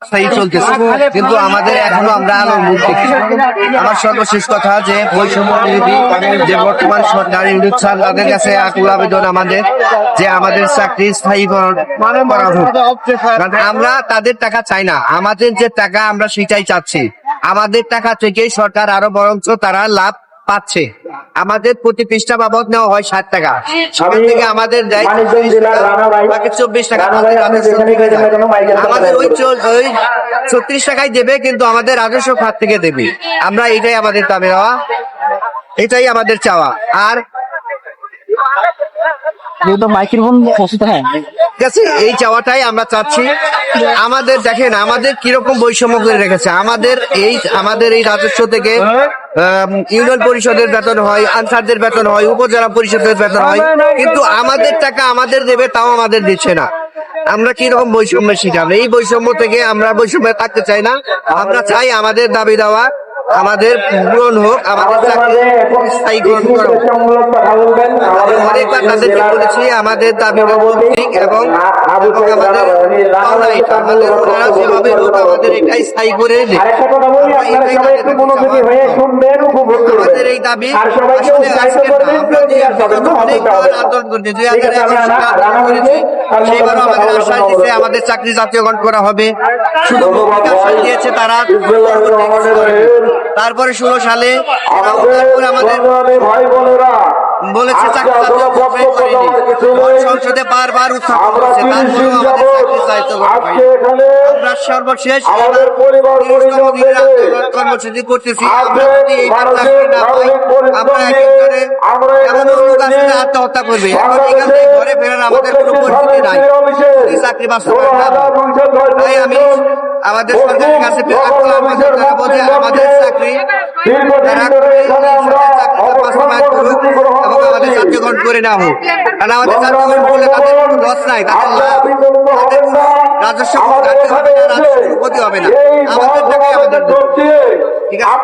চলতেছে, কিন্তু আমাদের এখনো আমরা আলোর মুখ দেখি। আমার সর্বশেষ কথা যে বৈষম্য বিরোধী যে বর্তমান সরকার ইউনিট স্যার তাদের কাছে আকুল আবেদন আমাদের যে আমাদের চাকরি স্থায়ীকরণ করা হোক। কারণ আমরা তাদের টাকা চাই না, আমাদের যে টাকা আমরা সেটাই চাচ্ছি। আমাদের টাকা থেকে সরকার আরো বরঞ্চ তারা লাভ পাচ্ছে। আমাদের প্রতি পৃষ্ঠা বাবদ নেওয়া হয় 60 টাকা, সেখান থেকে আমাদের দেয় 24 টাকা। আমাদের ওই 36 টাকায় দেবে, কিন্তু আমাদের রাজস্ব খাত থেকে দেবে। আমরা এটাই আমাদের দাবি দেওয়া, এটাই আমাদের চাওয়া। আর মাইক্রোফোন হ্যাঁ ঠিক আছে, এই চাওয়াটাই আমরা চাচ্ছি। আমাদের দেখেন আমাদের কিরকম বৈষম্য করে রেখেছে। আমাদের এই রাজস্ব থেকে ইউনিয়ন পরিষদের বেতন হয়, আনসারদের বেতন হয়, উপজেলা পরিষদের বেতন হয়, কিন্তু আমাদের টাকা আমাদের দেবে, তাও আমাদের দিচ্ছে না। আমরা কিরকম বৈষম্যের শিকার? এই বৈষম্য থেকে আমরা বৈষম্যে থাকতে চাই না। আমরা চাই আমাদের দাবি দেওয়া আমাদের পূরণ হোক, আমাদের চাকরি স্থায়ীকরণ করো। অনেকবার তাদেরকে বলেছি আমাদের দাবি ঠিক এবং আমাদের ওনারা যেভাবে হোক আমাদের এটাই স্থায়ী করে দেয়। আমাদের এই দাবি আসলে আজকের না, আমরা যে অনেকবার আন্দোলন করছি, 2011 সালে আন্দোলন করেছি, সেবারও আমাদের আশ্বাস দিচ্ছে আমাদের চাকরি জাতীয়করণ করা হবে। শুধু আশ্বাস দিয়েছে তারা, তারপরে 16 সালে আমাদের বলেছে চাকরি জাতীয়করণ করেনি, সংসদে বারবার উত্থাপন করেছে, তারপরেও আমাদের চাকরি জাতীয়করণ হয়নি। আমরা সর্বশেষ কর্মসূচি করতেছি। আমরা যদি এইবার চাকরি না পাই, আমরা একেবারে এমন লোক আছে যে আত্মহত্যা করবে। এখন এখান থেকে ঘরে ফেরার আমাদের কোনো পরিস্থিতি নাই, চাকরি বাস্তবায়ন না। তাই আমি আমাদের সরকারের কাছে আমাদের চাকরি বাস্তবায়ন করুক এবং আমাদের জাতীয়করণ করে নেওয়া হোক। কারণ আমাদের জাতীয়করণ করলে তাদের কোনো লস নাই, তাদের লাভ, তাদের রাজস্ব ক্ষতি হবে না। আমাদের টাকাই আমাদের ঠিক আছে।